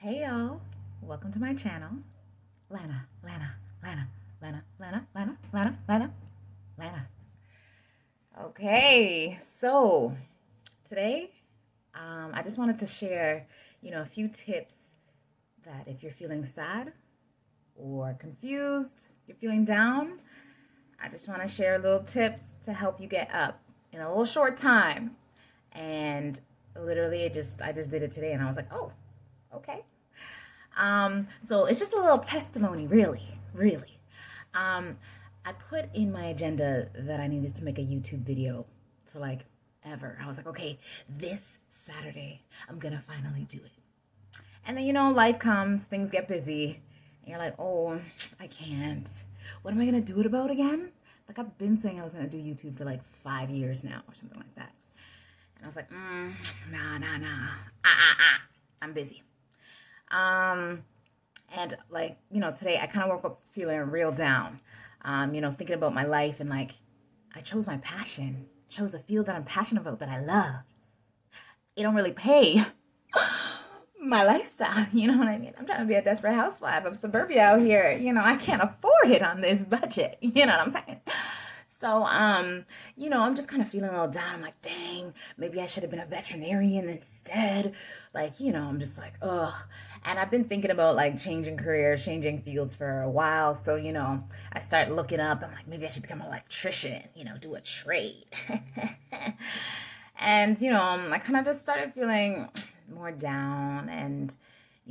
Hey y'all, welcome to my channel. Lannah, Lannah, Lannah, Lannah, Lannah, Lannah, Lannah, Lannah, Lannah. Okay, so today I just wanted to share, a few tips that if you're feeling sad or confused, you're feeling down, I just want to share little tips to help you get up in a little short time. And literally, I just did it today, and I was like, oh, okay. So it's just a little testimony, really. I put in my agenda that I needed to make a YouTube video for like ever. I was like, okay, this Saturday, I'm gonna finally do it. And then, life comes, things get busy, and you're like, oh, I can't. What am I gonna do it about again? Like, I've been saying I was gonna do YouTube for like 5 years now or something like that. And I was like, nah. I'm busy. And like, today I kind of woke up feeling real down, thinking about my life and like, I chose my passion, chose a field that I'm passionate about, that I love. It don't really pay my lifestyle, you know what I mean? I'm trying to be a desperate housewife of suburbia out here. I can't afford it on this budget. You know what I'm saying? So, I'm just kind of feeling a little down. I'm like, dang, maybe I should have been a veterinarian instead. Like, I'm just like, ugh. And I've been thinking about like changing careers, changing fields for a while. So, I start looking up. I'm like, maybe I should become an electrician, do a trade. And, I kind of just started feeling more down. And,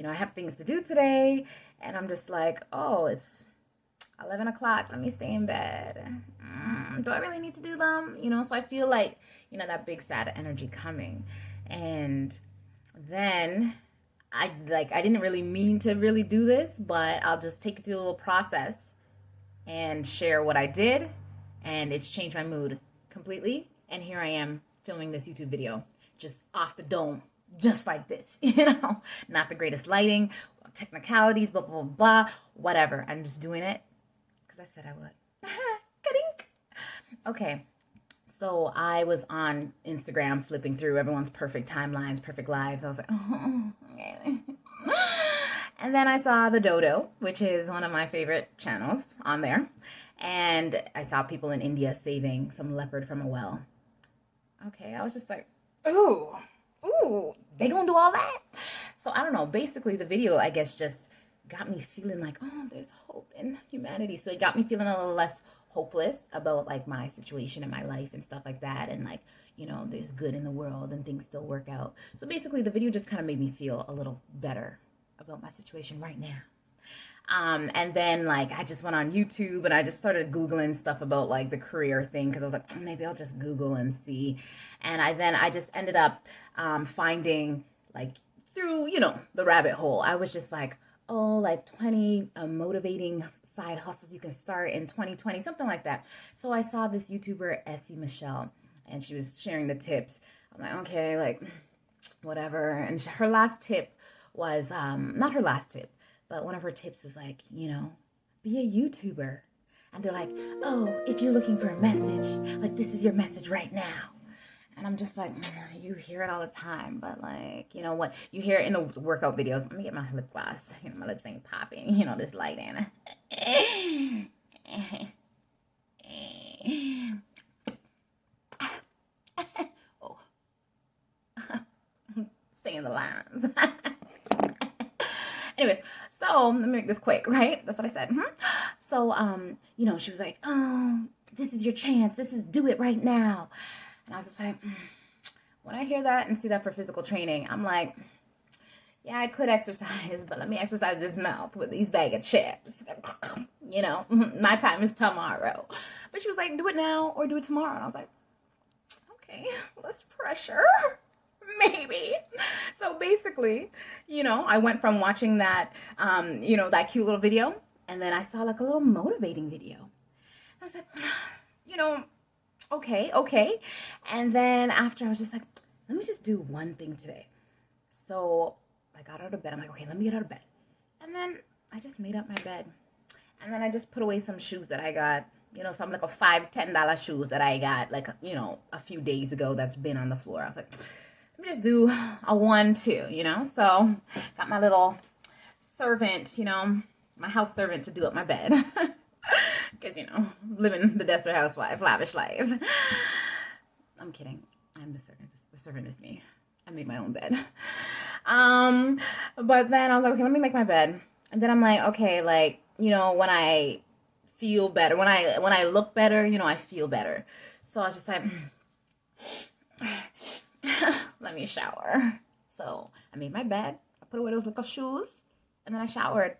I have things to do today. And I'm just like, oh, it's 11 o'clock, let me stay in bed. Do I really need to do them? So I feel like, that big sad energy coming. And then I didn't really mean to really do this, but I'll just take you through a little process and share what I did. And it's changed my mood completely. And here I am filming this YouTube video just off the dome, just like this, not the greatest lighting, technicalities, blah, blah, blah, whatever. I'm just doing it because I said I would. Okay, so I was on Instagram flipping through everyone's perfect timelines, perfect lives. I was like, oh, okay. And then I saw the Dodo, which is one of my favorite channels on there. And I saw people in India saving some leopard from a well. Okay, I was just like, ooh, they gonna do all that? So I don't know. Basically, the video, I guess, just got me feeling like, oh, there's hope in humanity. So it got me feeling a little less hopeless about like my situation in my life and stuff like that. And like, there's good in the world and things still work out. So basically, the video just kind of made me feel a little better about my situation right now. And then like I just went on YouTube and I just started Googling stuff about like the career thing, because I was like, maybe I'll just Google and see. And I just ended up finding like through, the rabbit hole. I was just like, oh, like 20 motivating side hustles you can start in 2020, something like that. So I saw this YouTuber, Essie Michelle, and she was sharing the tips. I'm like, okay, like whatever. And her last tip was, not her last tip, but one of her tips is like, be a YouTuber. And they're like, oh, if you're looking for a message, like this is your message right now. And I'm just like, you hear it all the time, but like, what? You hear it in the workout videos. Let me get my lip gloss. My lips ain't popping, this lighting. Oh, stay in the lines. Anyways, so let me make this quick, right? That's what I said. So, she was like, oh, this is your chance. Do it right now. And I was just like, when I hear that and see that for physical training, I'm like, yeah, I could exercise, but let me exercise this mouth with these bag of chips. My time is tomorrow. But she was like, do it now or do it tomorrow. And I was like, okay, less pressure. Maybe. So basically, I went from watching that, that cute little video, and then I saw like a little motivating video. I was like, okay. And then after I was just like, let me just do one thing today. So I got out of bed. I'm like, okay, let me get out of bed. And then I just made up my bed. And then I just put away some shoes that I got, some like a $5-10 shoes that I got like, a few days ago that's been on the floor. I was like, let me just do a 1-2, you know? So got my little servant, you know, my house servant to do up my bed. Because, you know, living the desperate housewife, lavish life. I'm kidding. I'm the servant. The servant is me. I made my own bed. But then I was like, okay, let me make my bed. And then I'm like, okay, like, you know, when I feel better, when I look better, you know, I feel better. So I was just like, let me shower. So I made my bed. I put away those little shoes, and then I showered.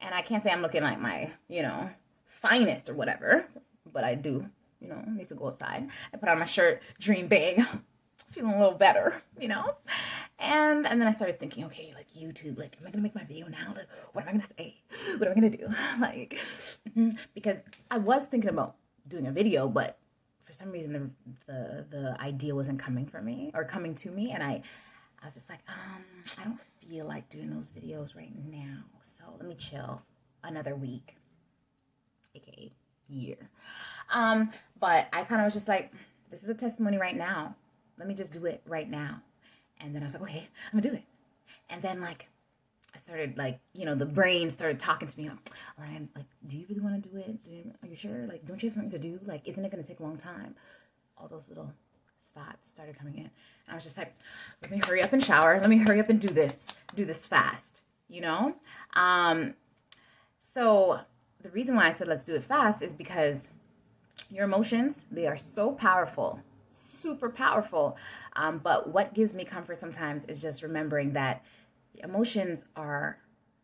And I can't say I'm looking like my, you know, finest or whatever, but I do, you know, need to go outside. I put on my shirt, dream big, feeling a little better, you know? And then I started thinking, okay, like YouTube, like, am I gonna make my video now? Like, what am I gonna say? What am I gonna do? Like, because I was thinking about doing a video, but for some reason the idea wasn't coming for me or coming to me, and I was just like, I don't feel like doing those videos right now, so let me chill another week, aka year. But I kind of was just like, this is a testimony right now. Let me just do it right now. And then I was like, okay, I'm gonna do it. And then like I started like, you know, the brain started talking to me like, do you really want to do it? Are you sure? Like, don't you have something to do? Like, isn't it gonna take a long time? All those little thoughts started coming in. And I was just like, let me hurry up and shower. Let me hurry up and do this fast, you know? So the reason why I said let's do it fast is because your emotions, they are so powerful, super powerful. But what gives me comfort sometimes is just remembering that emotions are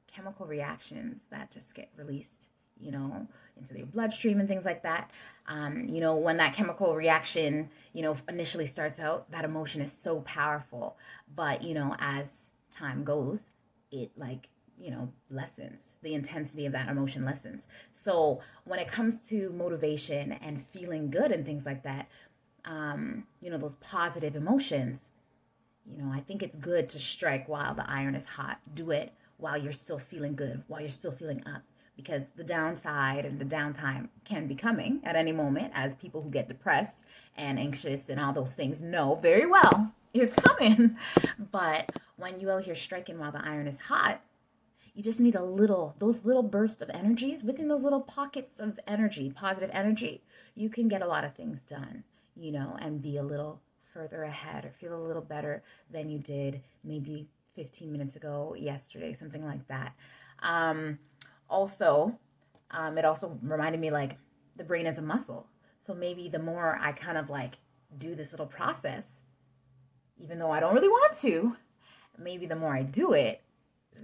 chemical reactions that just get released, you know, into your bloodstream and things like that. You know, when that chemical reaction, you know, initially starts out, that emotion is so powerful. But, you know, as time goes, it like, you know, lessens. The intensity of that emotion lessens. So when it comes to motivation and feeling good and things like that, you know, those positive emotions, you know, I think it's good to strike while the iron is hot. Do it while you're still feeling good, while you're still feeling up. Because the downside and the downtime can be coming at any moment, as people who get depressed and anxious and all those things know very well is coming. But when you out here striking while the iron is hot, you just need those little bursts of energies. Within those little pockets of energy, positive energy, you can get a lot of things done, you know, and be a little further ahead or feel a little better than you did maybe 15 minutes ago, yesterday, something like that. Also, it also reminded me like the brain is a muscle. So maybe the more I kind of like do this little process, even though I don't really want to, maybe the more I do it,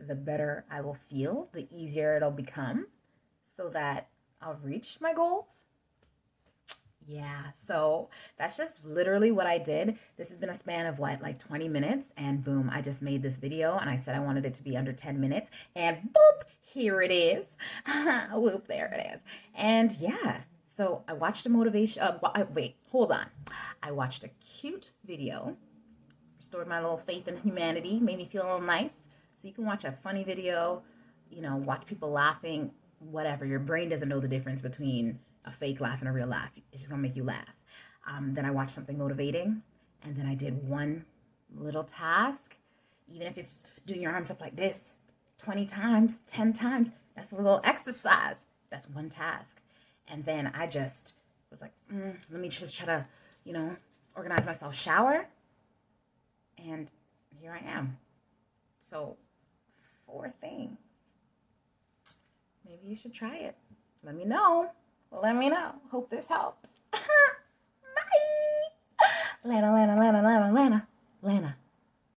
the better I will feel, the easier it'll become so that I'll reach my goals. Yeah, so that's just literally what I did. This has been a span of what, like 20 minutes, and boom, I just made this video, and I said I wanted it to be under 10 minutes, and boop, here it is. Whoop, there it is. And yeah, so I watched a motivation, wait, hold on. I watched a cute video, restored my little faith in humanity, made me feel a little nice. So you can watch a funny video, you know, watch people laughing, whatever. Your brain doesn't know the difference between a fake laugh and a real laugh. It's just gonna make you laugh. Then I watched something motivating, and then I did one little task. Even if it's doing your arms up like this 20 times, 10 times, that's a little exercise. That's one task. And then I just was like, let me just try to, you know, organize myself, shower, and here I am. So 4 things. Maybe you should try it. Let me know. Let me know. Hope this helps. Bye. Lannah, Lannah, Lannah, Lannah.